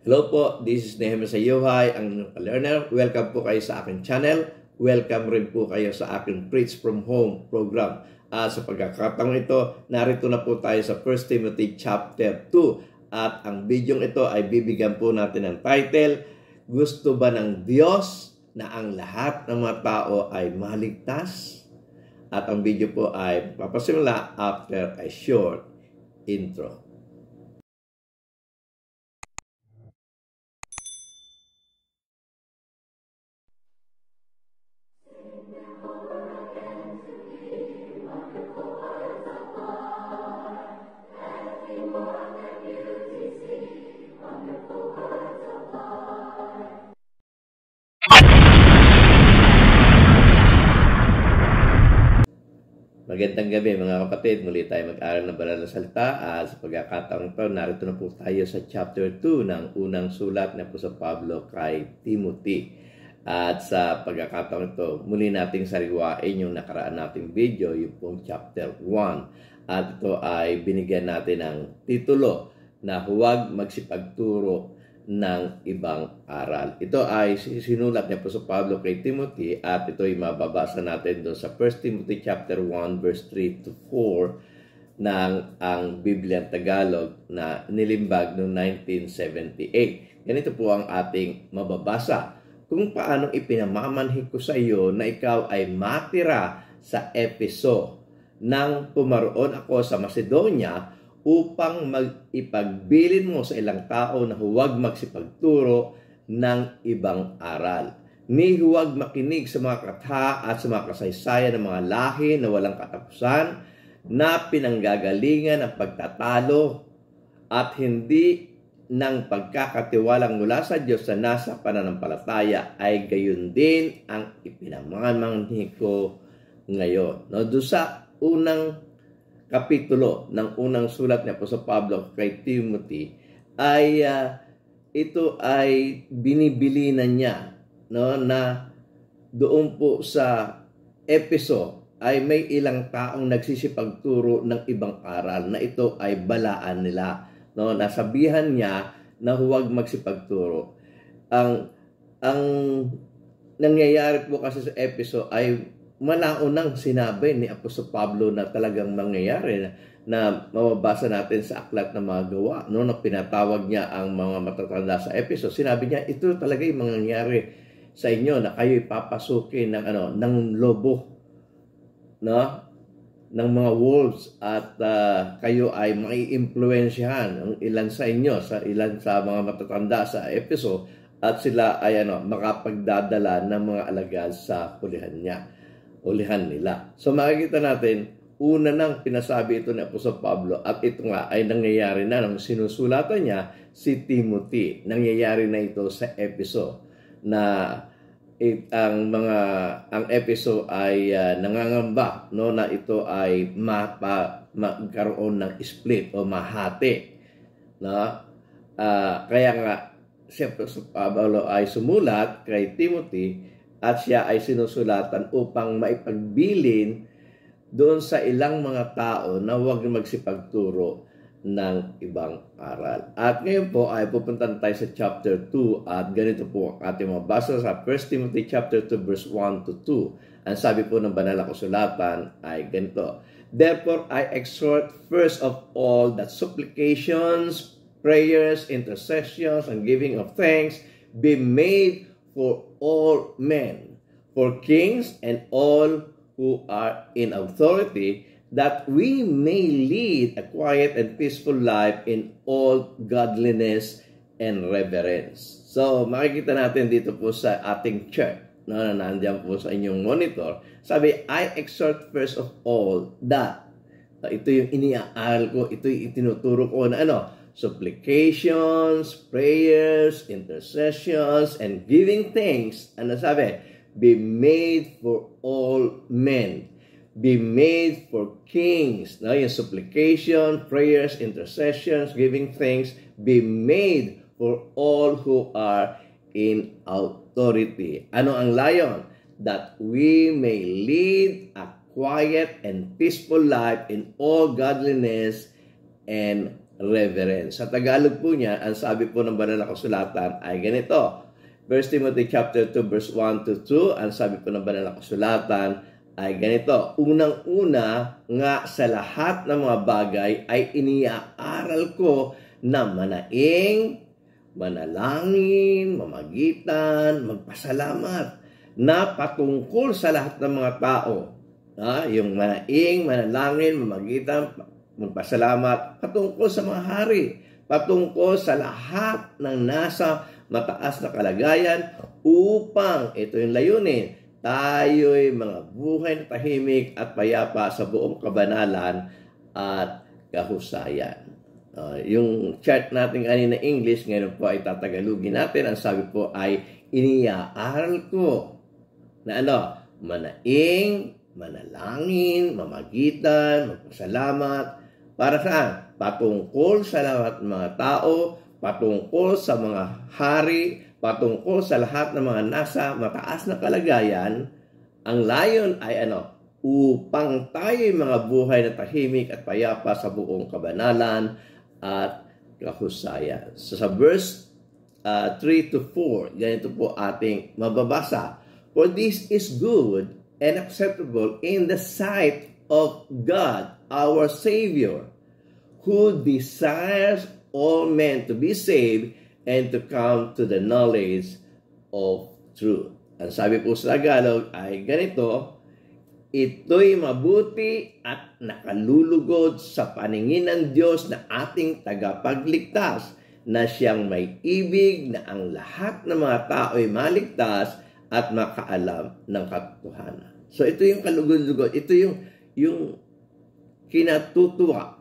Hello po, this is Nehemiah Sayuhay, ang inyong ka-learner. Welcome po kayo sa aking channel. Welcome rin po kayo sa aking Preach from Home program. Sa pagkakataong ito, narito na po tayo sa 1 Timothy chapter 2. At ang video ito ay bibigyan po natin ng title, Gusto ba ng Diyos na ang lahat ng mga tao ay maligtas? At ang video po ay papasimula after a short intro. Magandang gabi mga kapatid, muli tayo mag-aral ng banal na salita. Sa pagkakataong ito, narito na po tayo sa chapter 2 ng unang sulat na po sa Pablo kay Timothy. At sa pagkakataong ito, muli nating sariwain yung nakaraan nating video, yung pong chapter 1. At ito ay binigyan natin ng titulo na huwag magsipagturo ng ibang aral. Ito ay sinulat niya po sa Pablo kay Timothy at ito ay mababasa natin doon sa 1 Timothy chapter 1 verse 3 to 4 ng ang Biblia Tagalog na nilimbag noong 1978. Ganito po ang ating mababasa. Kung paano ipinamamanhik ko sa iyo na ikaw ay matira sa Efeso nang pumaroon ako sa Macedonia upang ipagbilin mo sa ilang tao na huwag magsipagturo ng ibang aral. Ni huwag makinig sa mga katha at sa mga kasaysayan ng mga lahi na walang katapusan na pinanggagalingan ng pagtatalo at hindi ng pagkakatiwalang mula sa Diyos na nasa pananampalataya ay gayon din ang ipinamamanhik ko ngayon. No, doon sa unang kapitulo ng unang sulat niya po sa Pablo kay Timothy ay ito ay binibilinan niya, no, na doon po sa Efeso ay may ilang taong nagsisipagturo ng ibang aral na ito ay balaan nila, no, nasabihan niya na huwag magsipagturo. Ang nangyayari po kasi sa Efeso ay malaunang sinabi ni Apostol Pablo na talagang mangyayari na mababasa natin sa aklat ng mga gawa, no, na pinatawag niya ang mga matatanda sa Efeso. Sinabi niya, ito talaga yung mangyayari sa inyo na kayo ipapasukin ng lobo, no, ng mga wolves at kayo ay maiimpluwensyahan ang ilan sa inyo, sa ilan sa mga matatanda sa Efeso at sila ay makapagdadala ng mga alagad sa ulihan nila. So makikita natin, una nang pinasabi ito ni Apostol Pablo at ito nga ay nangyayari na nang sinusulatan niya si Timothy. Nangyayari na ito sa Efeso na ang Efeso ay nangangamba, no, na ito ay magkaroon ng split o mahati. No? Kaya nga si Apostol Pablo ay sumulat kay Timothy at siya ay sinusulatan upang maipagbilin doon sa ilang mga tao na huwag magsipagturo ng ibang aral. At ngayon po ay pupuntan tayo sa chapter 2 at ganito po ang ating mabasa sa 1 Timothy chapter 2 verse 1 to 2. Ang sabi po ng banal na kasulatan ay ganito, Therefore I exhort first of all that supplications, prayers, intercessions, and giving of thanks be made for all men, for kings and all who are in authority, that we may lead a quiet and peaceful life in all godliness and reverence. So, makikita natin dito po sa ating chart, na nandiyan po sa inyong monitor. Sabi, I exhort first of all that. Ito yung iniaaral ko, ito yung itinuturo ko na supplications, prayers, intercessions, and giving thanks. Ano sabi? Be made for all men. Be made for kings. No? Yung supplication, prayers, intercessions, giving thanks, be made for all who are in authority. Ano ang layon? That we may lead a quiet and peaceful life in all godliness and reverence. Sa Tagalog po niya, ang sabi po ng banal na kasulatan ay ganito. 1 Timothy chapter 2 verse 1 to 2, ang sabi po ng banal na kasulatan ay ganito. Unang-una nga sa lahat ng mga bagay ay iniaaral ko na manaing, manalangin, mamagitan, magpasalamat na patungkol sa lahat ng mga tao. Yung manaing, manalangin, mamagitan, magpasalamat patungkol sa mga hari, patungkol sa lahat ng nasa mataas na kalagayan upang, ito yung layunin, tayo'y mga buhay na tahimik at payapa sa buong kabanalan at kahusayan. Yung chart natin kanina English, ngayon po ay tatagalugin natin. Ang sabi po ay iniaaral ko na manaing, manalangin, mamagitan, magpasalamat. Para saan? Patungkol sa lahat ng mga tao, patungkol sa mga hari, patungkol sa lahat ng mga nasa mataas na kalagayan. Ang layon ay upang tayo'y mga buhay na tahimik at payapa sa buong kabanalan at kahusayan. So sa verse 3 to 4, ganito po ating mababasa. For this is good and acceptable in the sight of God, our Savior, who desires all men to be saved and to come to the knowledge of truth. Ang sabi po sa Tagalog ay ganito, ito'y mabuti at nakalulugod sa paningin ng Diyos na ating tagapagligtas, na siyang may ibig na ang lahat ng mga tao'y maligtas at makaalam ng katotohanan. So ito yung kalugod-lugod, ito yung kinatutuwa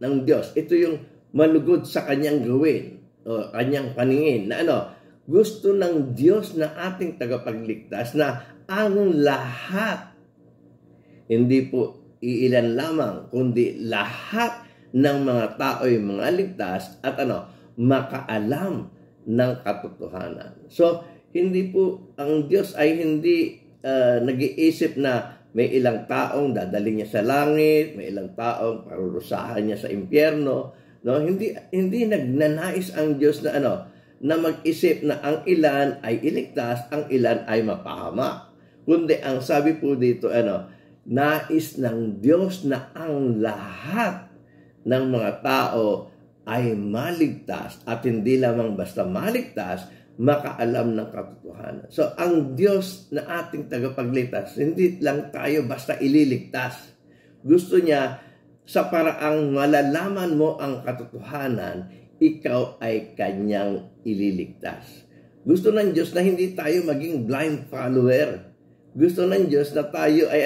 ng Diyos. Ito yung malugod sa kanyang gawin o kanyang paningin na gusto ng Diyos na ating tagapagligtas na ang lahat, hindi po iilan lamang, kundi lahat ng mga tao'y mga ligtas at makaalam ng katotohanan. So, hindi po, ang Diyos ay hindi nag-iisip na may ilang taong dadali niya sa langit, may ilang taong parurusahan niya sa impyerno. No, hindi nagnanais ang Diyos na na mag-isip na ang ilan ay iligtas, ang ilan ay mapahama. Kundi ang sabi po dito nais ng Diyos na ang lahat ng mga tao ay maligtas at hindi lamang basta maligtas, makaalam ng katotohanan. So, ang Diyos na ating tagapagligtas, hindi lang tayo basta ililigtas. Gusto niya, sa paraang malalaman mo ang katotohanan, ikaw ay kanyang ililigtas. Gusto ng Diyos na hindi tayo maging blind follower. Gusto ng Diyos na tayo ay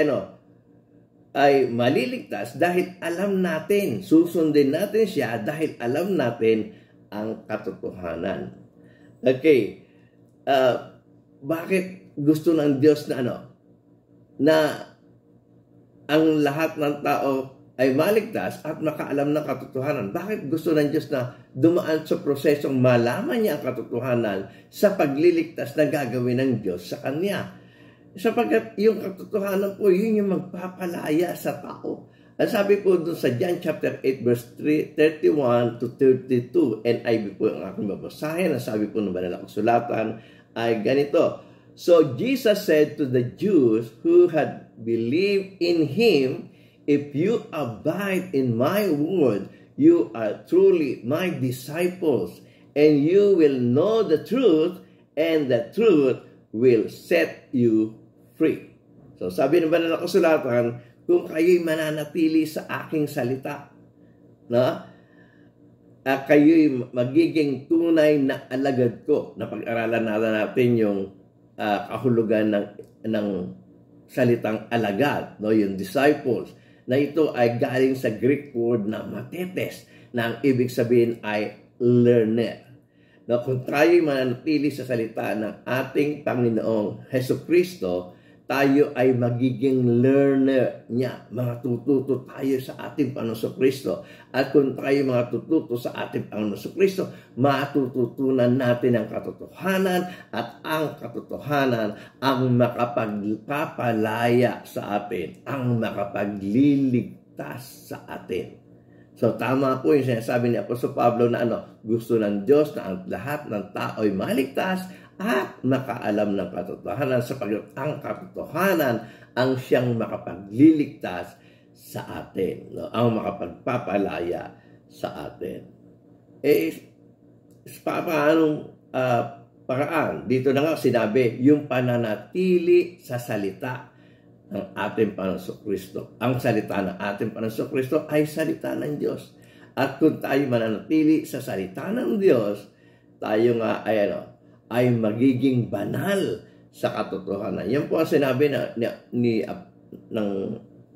ay maliligtas dahil alam natin, susundin natin siya dahil alam natin ang katotohanan. Okay, bakit gusto ng Diyos na na ang lahat ng tao ay maligtas at makaalam ng katotohanan? Bakit gusto ng Diyos na dumaan sa prosesong malaman niya ang katotohanan sa pagliligtas na gagawin ng Diyos sa Kanya? Sapagkat yung katotohanan po, yun yung magpapalaya sa tao. Ang sabi po dun sa John chapter 8 verse 31 to 32, NIV po ang aking babasahin. Ang sabi po ng banal na kasulatan ay ganito. So Jesus said to the Jews who had believed in Him, if you abide in my word, you are truly my disciples, and you will know the truth, and the truth will set you free. So sabi ng banal na kasulatan, kung kayo'y mananatili sa aking salita, kayo'y magiging tunay na alagad ko. Napag-aralan natin yung kahulugan ng salitang alagad, yung disciples, na ito ay galing sa Greek word na matetes, na ang ibig sabihin ay learner. Na kung tayo'y mananatili sa salita ng ating Panginoong Hesukristo, tayo ay magiging learner niya. Matututo tayo sa ating Panginoong Kristo. At kung tayo matututo sa ating Panginoong Kristo, matututunan natin ang katotohanan at ang katotohanan ang makapagpapalaya sa atin, ang makapagliligtas sa atin. So tama po yung sinasabi ni Apostol Pablo na gusto ng Diyos na ang lahat ng tao ay maligtas at makaalam ng katotohanan, sapagkat ang katotohanan ang siyang makapagliligtas sa atin, no? Ang makapagpapalaya sa atin. Paanong paraan? Dito na nga sinabi, yung pananatili sa salita ng ating Panginoong Kristo. Ang salita ng ating Panginoong Kristo ay salita ng Diyos. At kung tayo mananatili sa salita ng Diyos, tayo nga ay magiging banal sa katotohanan. Yan po ang sinabi ng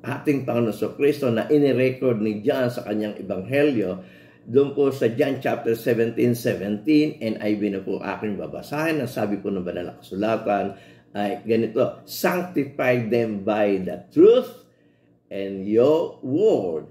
ating Panginoong Kristo na inirecord ni John sa kanyang ebanghelyo. Doon po sa John chapter 17:17, NIV na po aking babasahin. Ang sabi po ng banal na kasulatan ay ganito, sanctify them by the truth and your word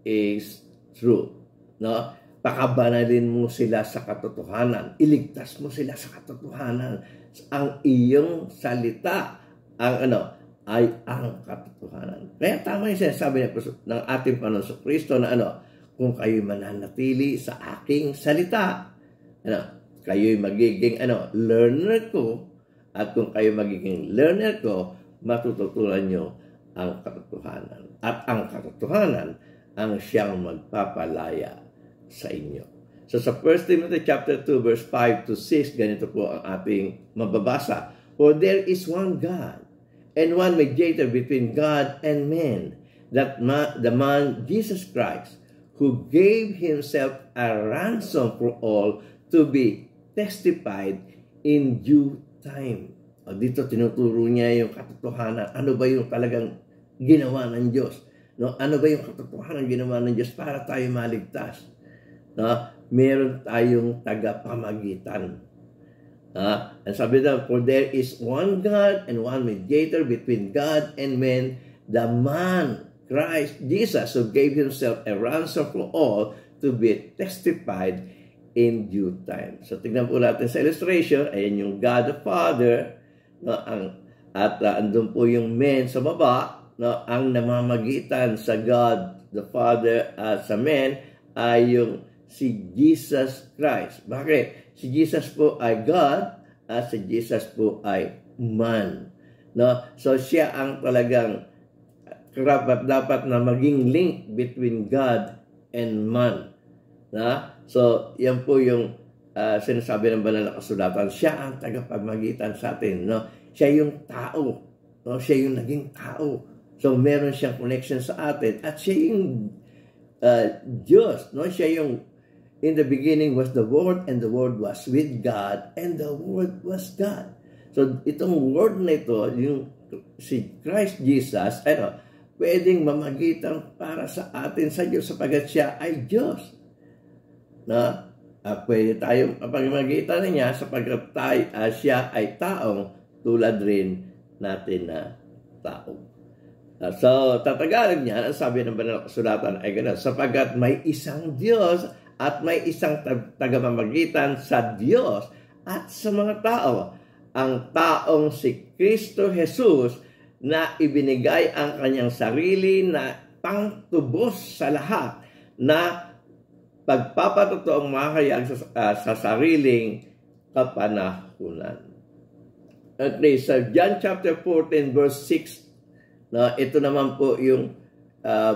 is truth. No? Pakabanalin mo sila sa katotohanan. Iligtas mo sila sa katotohanan. Ang iyong salita ay ang katotohanan. Kaya tama yung sinasabi ng ating Panginoon Kristo na kung kayo mananatili sa aking salita, kayo'y magiging learner ko. At kung kayo magiging learner ko, matututunan nyo ang katotohanan. At ang katotohanan ang siyang magpapalaya sa inyo. So sa 1 Timothy chapter 2 verse 5 to 6, ganito po ang ating mababasa. For there is one God and one mediator between God and men, the man Jesus Christ, who gave himself a ransom for all to be testified in due time. Dito tinuturo niya yung katotohanan. Ano ba yung talagang ginawa ng Diyos? No? Ano ba yung katotohanan ginawa ng Diyos para tayo maligtas? No? Meron tayong tagapamagitan. And sabi daw, for there is one God and one mediator between God and men, the man, Christ Jesus, who gave himself a ransom for all to be testified in due time. So tignan po natin sa illustration, ayan yung God the Father, no, andun po yung men sa baba, no, ang namamagitan sa God the Father at sa men ay yung si Jesus Christ. Bakit? Si Jesus po ay God at si Jesus po ay man. No? So siya ang talagang dapat na maging link between God and man. So, yan po yung sinasabi ng banal na kasulatan. Siya ang tagapagmagitan sa atin. No? Siya yung tao. No? Siya yung naging tao. So, meron siyang connection sa atin. At siya yung Diyos. No? Siya yung, in the beginning was the Word, and the Word was with God, and the Word was God. So, itong Word na ito, yung si Christ Jesus, pwedeng mamagitan para sa atin sa Diyos sapagkat siya ay Diyos. Na pwede tayong pagmagitan niya sapagkat siya ay taong tulad rin natin na tao. So, tatagalog niya, ang sabi ng banal na kasulatan ay gano'n, sapagkat may isang Diyos at may isang tagamamagitan sa Diyos at sa mga tao. Ang taong si Kristo Jesus na ibinigay ang kanyang sarili na pangtubos sa lahat na pagpapatotoong makakayag sa sariling kapanahunan. At sa John chapter 14 verse 6, ito naman po yung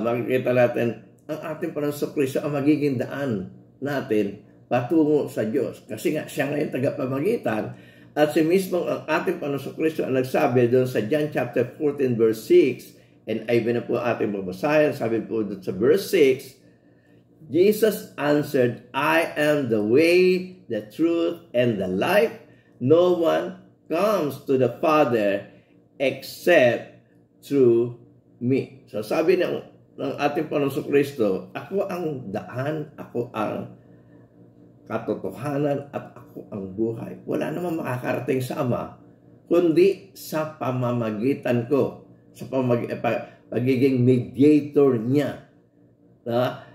makikita natin, ang ating Panginoong Kristo ang magiging daan natin patungo sa Diyos. Kasi nga, siya ngayon tagapamagitan. At si mismo ang ating Panginoong Kristo ang nagsabi doon sa John chapter 14 verse 6, and ay na po ating babasahin, sabi po doon sa verse 6, Jesus answered, I am the way, the truth, and the life. No one comes to the Father except through me. So sabi ng ating Panginoong Kristo, ako ang daan, ako ang katotohanan, at ako ang buhay. Wala namang makakarating sa Ama, kundi sa pamamagitan ko, sa pagiging mediator niya.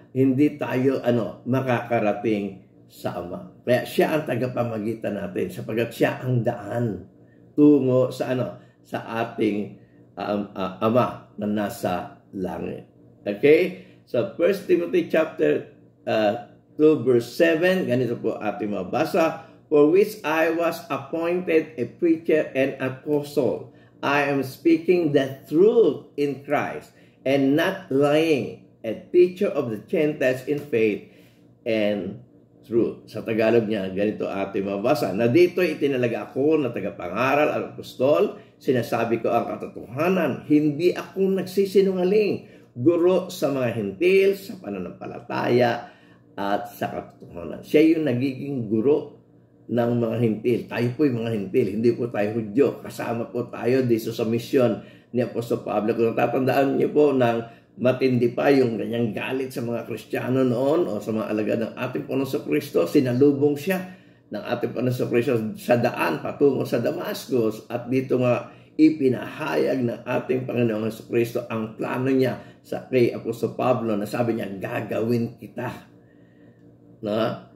Hindi tayo makakarating sa Ama. Kaya siya ang tagapamagitan natin sapagkat siya ang daan tungo sa sa ating Ama na nasa langit. Okay? Sa 1 Timothy chapter 2 verse 7, ganito po ating mabasa, for which I was appointed a preacher and apostle. I am speaking the truth in Christ and not lying, a teacher of the Gentiles in faith and truth. Sa Tagalog niya, ganito ating mabasa, na dito itinalaga ako na tagapangaral at apostol, sinasabi ko ang katotohanan, hindi ako nagsisinungaling, guro sa mga hintil, sa pananampalataya, at sa katotohanan. Siya yung nagiging guro ng mga hintil. Tayo po yung mga hintil, hindi po tayo Hudyo. Kasama po tayo dito sa misyon ni Apostol Pablo. Kung natatandaan niyo po ng matindi pa yung kanyang galit sa mga Kristiyano noon o sa mga alagad ng ating Panginoon Kristo, sinalubong siya ng ating Panginoon Kristo sa daan patungo sa Damascus, at dito nga ipinahayag ng ating Panginoon Kristo ang plano niya sa kay Apostol Pablo, na sabi niya, gagawin kita na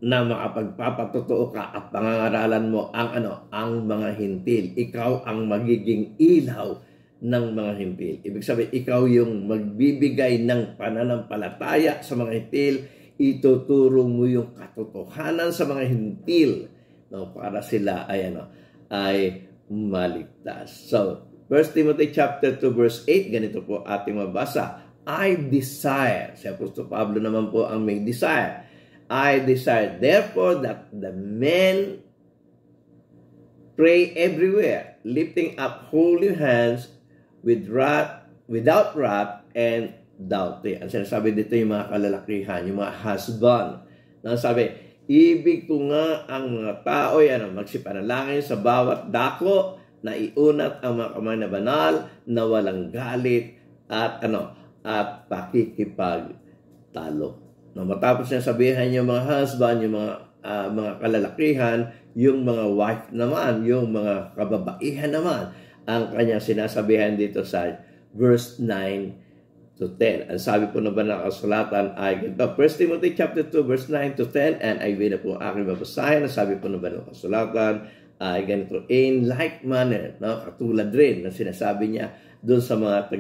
makapagpapatotoo ka at pangangaralan mo ang mga hintil. Ikaw ang magiging ilaw ng mga hintil. Ibig sabihin, ikaw yung magbibigay ng pananampalataya sa mga hintil, ituturo mo yung katotohanan sa mga hintil, para sila ay maligtas. So, 1 Timothy chapter 2 verse 8, ganito po ating mabasa, I desire, si Apostol Pablo naman po ang may desire, I desire therefore that the men pray everywhere, lifting up holy hands without wrath and doubting. Ang sinasabi dito yung mga kalalakihan, yung mga husband. Sabi, ibig ko nga ang mga tao magsipanalangin sa bawat dako, na iunat ang mga kamay na banal, na walang galit at pakikipagtalo. Matapos niya sabihin yung mga husband, yung mga kalalakihan, yung mga wife naman, yung mga kababaihan naman, ang kanyang sinasabihan dito sa verse 9 to 10. Ang sabi po na ba ng kasulatan ay ganito, 1 Timothy chapter 2 verse 9 to 10, and I will na po aking babasahin. Ang sabi po na ba ng kasulatan ay ganito, in like manner, katulad rin na sinasabi niya doon sa mga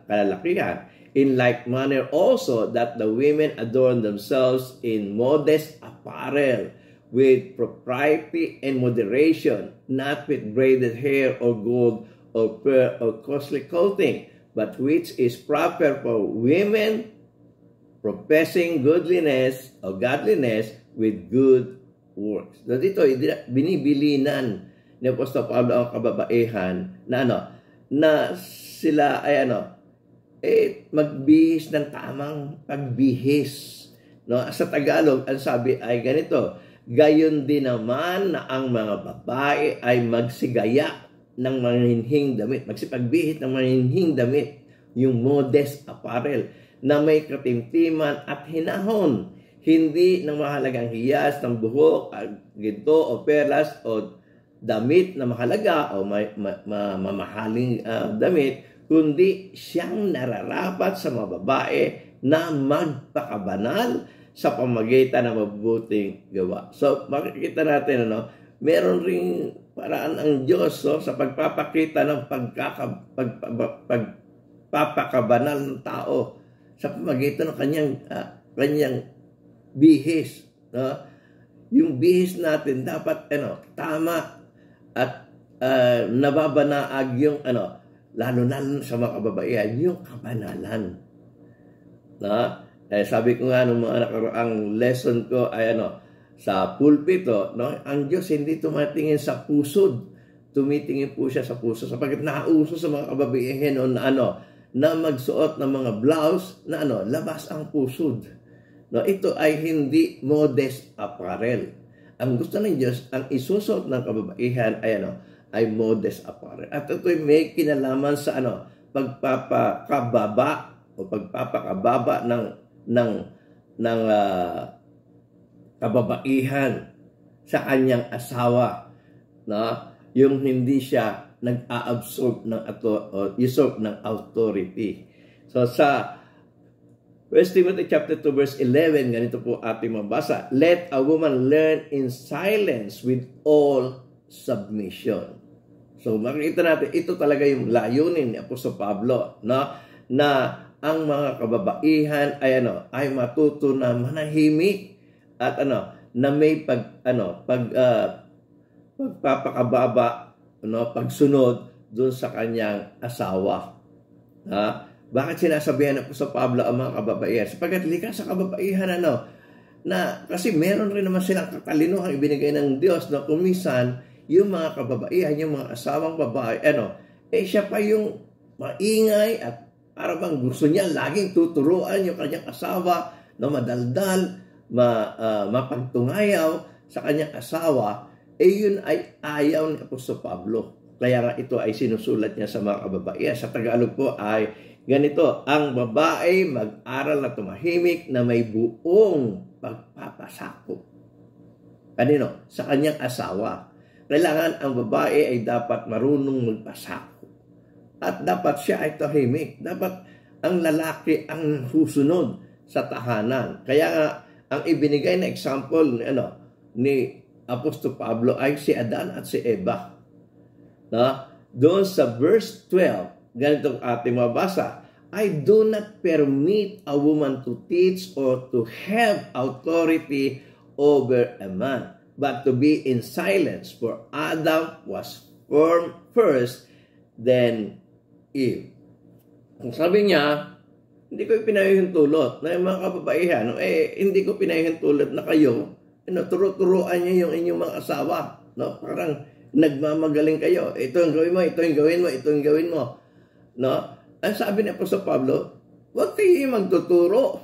kalalakihan, in like manner also that the women adorn themselves in modest apparel, with propriety and moderation, not with braided hair or gold or pearl or costly clothing, but which is proper for women professing godliness or godliness with good works. So dito, binibilinan ni Apostol Pablo ang kababaihan na sila ay magbihis ng tamang pagbihis. Sa Tagalog, ang sabi ay ganito, gayon din naman na ang mga babae ay magsigaya ng mahinhing damit, magsipagbihis ng mahinhing damit, yung modest apparel, na may katimtiman at hinahon, hindi ng mahalagang hiyas ng buhok, ginto o perlas o damit na mahalaga o mamahaling damit, kundi siyang nararapat sa mga babae na magpakabanal sa pamagitan ng mabuting gawa. So, makikita natin, meron ring paraan ang Diyos sa pagpapakita ng pagpapakabanal ng tao sa pamagitan ng kanyang bihis. Yung bihis natin dapat tama at nababanaag yung lalo na sa mga kababaihan, yung kabanalan. Sabi ko nga nung mga nakaraang lesson ko ay sa pulpito, ang Diyos hindi tumatingin sa pusod, tumitingin po siya sa puso, sapagkat nauso sa mga kababaihan na magsuot ng mga blouse na labas ang pusod. Ito ay hindi modest apparel. Ang gusto ng Diyos, ang isusuot ng kababaihan ay modest apparel. At ito ay may kinalaman sa pagpapakababa o pagpapakababa ng kababaihan sa kanyang asawa, yung hindi siya nag-a-absorb ng authority. So sa 1 Timothy chapter 2 verse 11, ganito po ating mabasa, let a woman learn in silence with all submission. So makikita natin, ito talaga yung layunin ni Apostol Pablo, na ang mga kababaihan ay matuto na manahimik at na may pagpapakababa, pagsunod doon sa kanyang asawa. Bakit sinasabihan po sa Pablo ang mga kababaihan? Sapagkat likas sa kababaihan na kasi meron rin naman silang katalinuhan ibinigay ng Diyos na kumisan yung mga kababaihan, yung mga asawang babae, siya pa yung maingay at para bang gusto niya laging tuturuan yung kanyang asawa na madaldal, mapagtungayaw sa kanyang asawa, yun ay ayaw ni Apostol Pablo. Kaya nga ito ay sinusulat niya sa mga kababaihan. Sa Tagalog po ay ganito, ang babae mag-aral na tumahimik na may buong pagpapasakop. Kanino? Sa kanyang asawa. Kailangan ang babae ay dapat marunong magpasakop. At dapat siya ay tahimik. Dapat ang lalaki ang susunod sa tahanan. Kaya nga, ang ibinigay na example ni Apostol Pablo ay si Adan at si Eva. Doon sa verse 12, ganitong ating mabasa, I do not permit a woman to teach or to have authority over a man, but to be in silence, for Adam was formed first, then Eve. Kung sabi niya, hindi ko pinahihintulot na yung mga kababaihan, hindi ko pinahihintulot na kayo, turo-turuan niyo yung inyong mga asawa. Parang nagmamagaling kayo. Ito ang gawin mo, ito ang gawin mo, ito ang gawin mo. Ang sabi ni Apostol Pablo, huwag kayo magtuturo.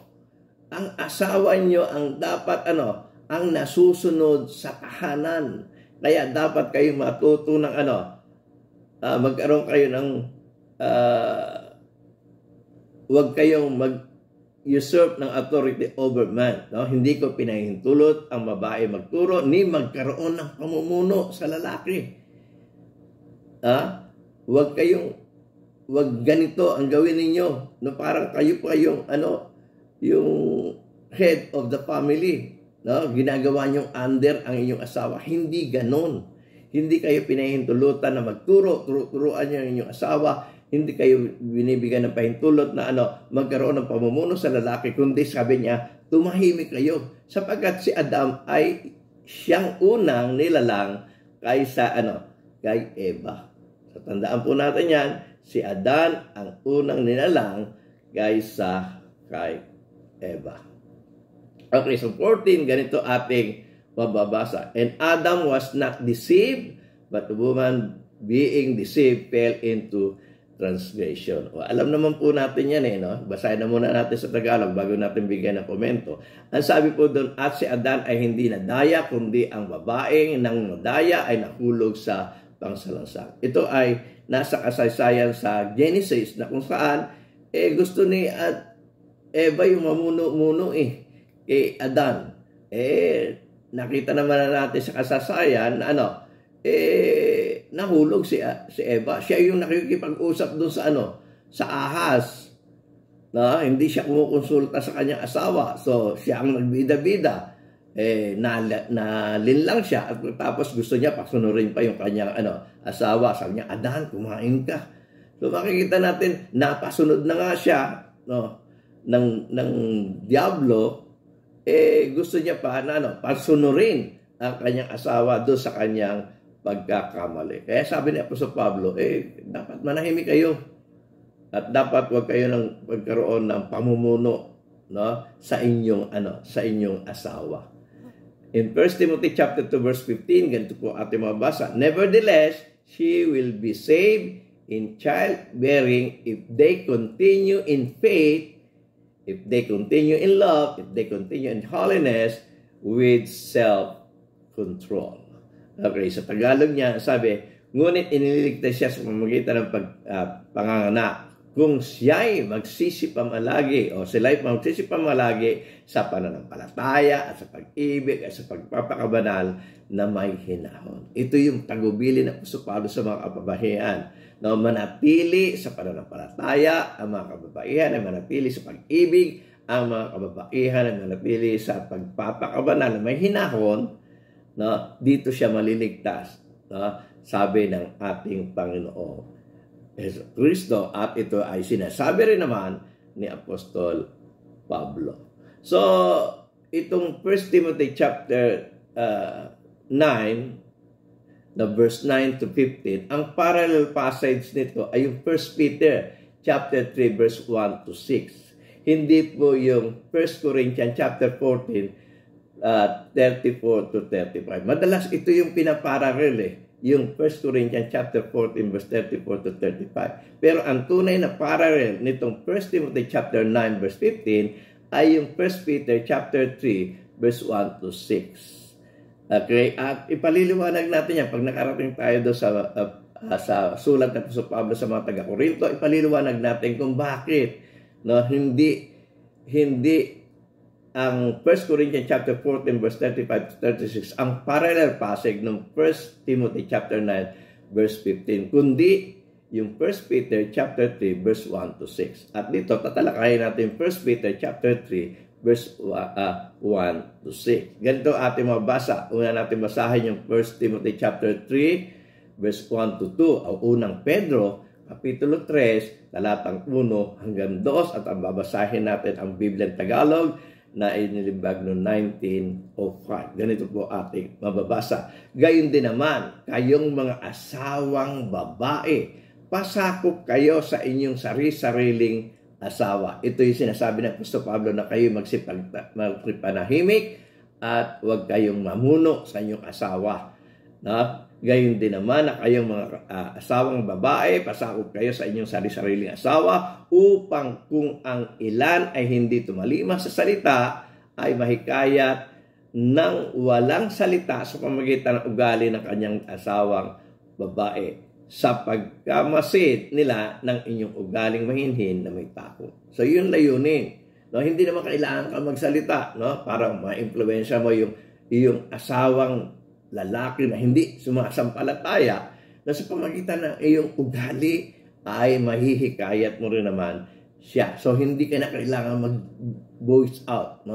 Ang asawa niyo ang dapat, ang nasusunod sa tahanan. Kaya dapat kayo matuto ng, magkaroon kayo ng, huwag kayong mag-usurp ng authority over man. Hindi ko pinahintulot ang babae magturo ni magkaroon ng pamumuno sa lalaki. Huwag ganito ang gawin ninyo. Parang kayo pa yung yung head of the family. Ginagawa niyong under ang inyong asawa. Hindi ganon. Hindi kayo pinahintulutan na magturo. Turuan niyo ang inyong asawa. Hindi kayo binibigyan ng pahintulot na magkaroon ng pamumuno sa lalaki, kundi sabi niya, tumahimik kayo. Sapagkat si Adam ay siyang unang nilalang kaysa kay Eva. So, tandaan po natin yan, si Adan ang unang nilalang kaysa kay Eva. Okay, so 14, ganito ating mababasa. And Adam was not deceived, but the woman being deceived fell into transgression. Alam naman po natin yan Basahin na muna natin sa Tagalog bago natin bigyan ng komento. Ang sabi po doon, at si Adan ay hindi nadaya, kundi ang babaeng nang nadaya ay nahulog sa pangsalansang. Ito ay nasa kasaysayan sa Genesis na kung saan gusto ni Eva yung mamuno-muno kay Adan. Nakita naman natin sa kasaysayan na nahulog si Eva. Siya yung nakikipag-usap doon sa ahas. Hindi siya kumukonsulta sa kanyang asawa. So, siya ang nagbida-bida. Nalinlang siya at tapos gusto niya pasunurin pa yung kanyang asawa. Sabi niya, Adan, kumain ka. So, makikita natin, napasunod na nga siya ng Diablo. Gusto niya pa na pasunurin ang kanyang asawa doon sa kanyang pagkakamali. Kaya sabi ni Apostol Pablo, dapat manahimik kayo. At dapat huwag kayo ng pagkaroon ng pamumuno sa inyong asawa. In 1 Timothy chapter 2 verse 15, ganito po ating mabasa. Nevertheless, she will be saved in childbearing if they continue in faith, if they continue in love, if they continue in holiness with self-control. Okay, sa Tagalog niya, sabi, ngunit iniligtas siya sa pamamagitan ng panganganak kung siya'y magsisipamalagi o sila'y magsisipamalagi sa pananampalataya at sa pag-ibig at sa pagpapakabanal na may hinahon. Ito yung tagubili ng Apostol Pablo sa mga kababaihan na manatili sa pananampalataya, ang mga kababaihan ay manatili sa pag-ibig, ang mga kababaihan ay manatili sa pagpapakabanal na may hinahon. Dito siya maliligtas, sabi ng ating Panginoong Kristo. At ito ay sinasabi rin naman ni Apostol Pablo. So, itong 1 Timothy chapter 9, na verse 9 to 15, ang parallel passage nito ay yung 1 Peter chapter 3, verse 1 to 6. Hindi po yung 1 Corinthians chapter 14, 34 to 35. Madalas ito yung pinaparallel yung 1 Corinthians chapter 14, verse 34 to 35. Pero ang tunay na parallel nitong 1 Timothy chapter 9, verse 15, ay yung 1 Peter chapter 3, verse 1 to 6. Okay, at ipaliliwanag natin yan pag nakarating tayo doon sa sulat ng Apostol Pablo sa mga taga-Korinto, ipaliliwanag natin kung bakit hindi ang 1 Corinthians chapter 14 verse 35 to 36 ang parallel passage ng 1 Timothy chapter 9 verse 15, kundi yung 1 Peter chapter 3 verse 1 to 6. At dito tatalakayin natin 1 Peter chapter 3 verse 1 to 6. Ganito ating mabasa. Una natin basahin yung 1 Timothy chapter 3 verse 1 to 2. Ang unang Pedro, kapitulo 3, talatang 1 hanggang 2. At ang babasahin natin ang Biblia Tagalog na inilibag noong 1905. Ganito po ating mababasa. Gayon din naman, kayong mga asawang babae, pasakop kayo sa inyong sari-sariling asawa. Ito yung sinasabi ng Apostol Pablo na kayo magsipanahimik at huwag kayong mamuno sa inyong asawa. Gayon din naman na kayong mga asawang babae, pasakop kayo sa inyong sari-sariling asawa upang kung ang ilan ay hindi tumalima sa salita ay mahikayat ng walang salita sa pamamagitan ng ugali ng kanyang asawang babae, sa pagkamasid nila ng inyong ugaling mahinhin na may takot. So, yun layunin. Hindi naman kailangan ka magsalita para ma-influensya mo yung asawang lalaki na hindi sumasampalataya na sa pamagitan ng iyong ugali ay mahihikayat mo rin naman siya. So, hindi ka na kailangan mag-voice out,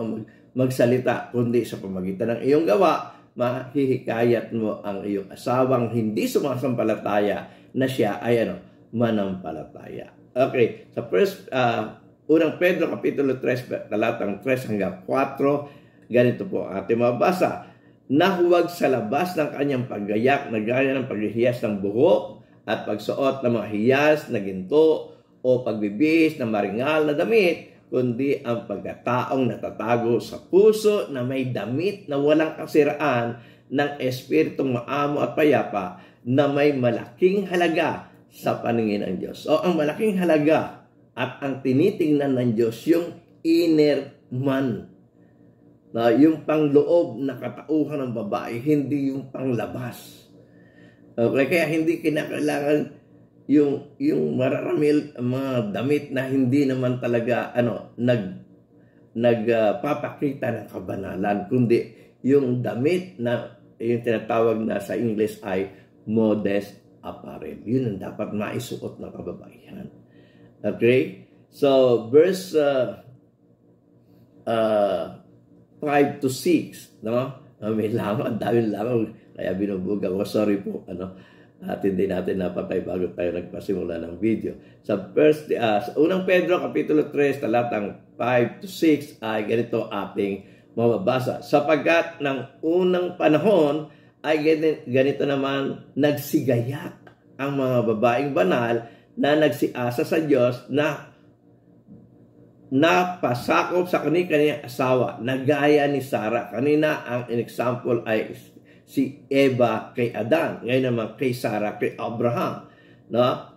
magsalita, kundi sa pamagitan ng iyong gawa, mahihikayat mo ang iyong asawang hindi sumasampalataya na siya ay manampalataya. Okay, sa unang Pedro kapitulo 3 talatang 3 hanggang 4, ganito po ang ating mabasa. Na huwag sa labas ng kanyang paggayak na gaya ng paghihiyas ng buhok at pagsuot ng mga hiyas na ginto o pagbibihis ng maringal na damit, kundi ang pagkataong natatago sa puso na may damit na walang kasiraan ng espiritong maamo at payapa na may malaking halaga sa paningin ng Diyos. So, ang malaking halaga at ang tinitingnan ng Diyos yung inner man. Yung pangloob na katauhan ng babae, hindi yung panglabas. Okay, kaya hindi kinakailangan yung mararamil mga damit na hindi naman talaga nagpapakita ng kabanalan, kundi yung damit na yung tinatawag na sa English ay modest apparel. Yun ang dapat maisuot ng kababaihan. Okay? So, verse 5 to 6, may langaw, ang daming langaw, kaya binubuga ko. Sorry po, at hindi natin napatay bago tayo nagpasimula ng video. Sa unang Pedro, kapitulo 3, talatang 5 to 6, ay ganito ating mababasa. Sapagkat ng unang panahon, ay ganito naman nagsigayak ang mga babaeng banal na nagsiasa sa Diyos na napasakop sa kanyang asawa, na gaya ni Sarah. Kanina, ang example ay si Eva kay Adan. Ngayon naman kay Sarah kay Abraham.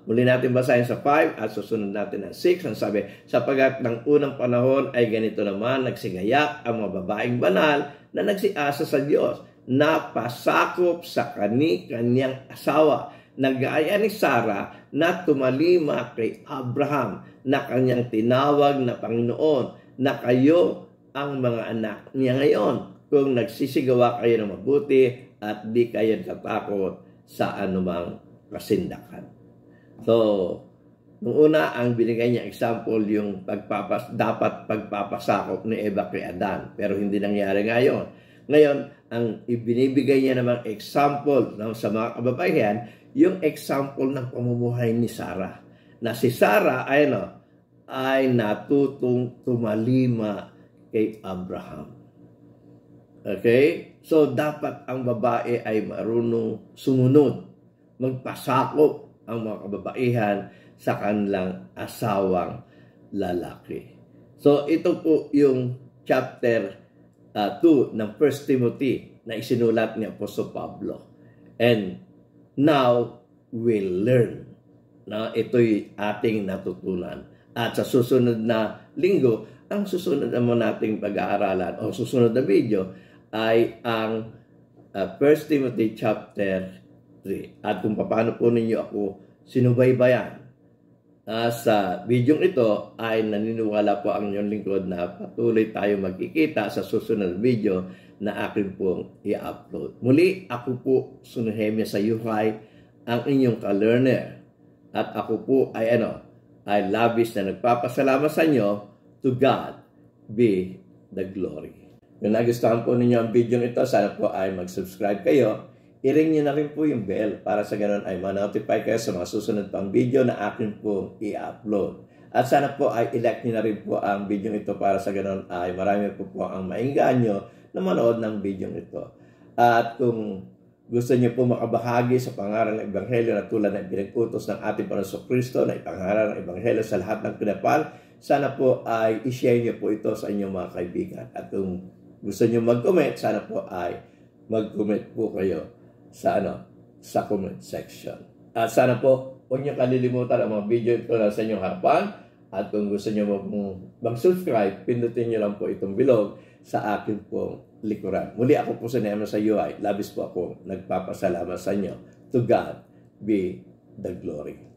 Muli natin basahin sa 5 at susunod natin ang 6. Ang sabi, sapagkat ng unang panahon ay ganito naman nagsigayak ang mga babaeng banal na nagsiasa sa Diyos, napasakop sa kanyang asawa, na gaya ni Sarah na tumalima kay Abraham, na kanyang tinawag na Panginoon, na kayo ang mga anak niya ngayon kung nagsisigawa kayo ng mabuti at di kayo natatakot sa anumang kasindakan. So, nung una, ang binigay niya example yung dapat pagpapasakop ni Eva kay Adan, pero hindi nangyari ngayon. Ngayon, ang ibinibigay niya namang example sa mga kababaihan, yung example ng pamumuhay ni Sarah. Na si Sarah ay ay natutong tumalima kay Abraham. Okay? So, dapat ang babae ay marunong sumunod, magpasakop ang mga kababaihan sa kanilang asawang lalaki. So, ito po yung chapter 2 ng 1 Timothy na isinulat ni Apostol Pablo. And now, we'll learn na ito'y ating natutunan. At sa susunod na linggo, ang susunod naman nating pag-aaralan o susunod na video ay ang 1 Timothy chapter 3. At kung paano po ninyo ako sinubaybayan sa video ito, ay naniniwala po ang inyong lingkod na patuloy tayo magkikita sa susunod na video na akin pong i-upload. Muli, ako po Nehemia Sayuhay, ang inyong ka-learner. At ako po ay labis na nagpapasalamat sa inyo. To God be the glory. Kung nagustuhan po ninyo ang video ito, sana po ay mag-subscribe kayo. I-ring nyo na rin po yung bell para sa ganun ay ma-notify kayo sa mga susunod pang video na akin po i-upload. At sana po ay i-like nyo na rin po ang video ito para sa ganun ay marami po ang maingganyo na manood ng video ito. At kung gusto niyo po makabahagi sa pangaral ng Ebanghelyo na tulad ng pinag-utos ng ating Panginoon Kristo na ipangaral ng Ebanghelyo sa lahat ng pinapal, sana po ay i-share niyo po ito sa inyong mga kaibigan. At kung gusto niyo mag-comment, sana po ay mag-comment po kayo sa comment section. At sana po huwag niyo kalilimutan ang mga video ito na sa inyong harapan. At kung gusto niyo mag-subscribe, pindutin niyo lang po itong bilog sa akin pong likuran. Muli ako po Nehemia Sayuhay. Labis po ako nagpapasalamat sa inyo. To God be the glory.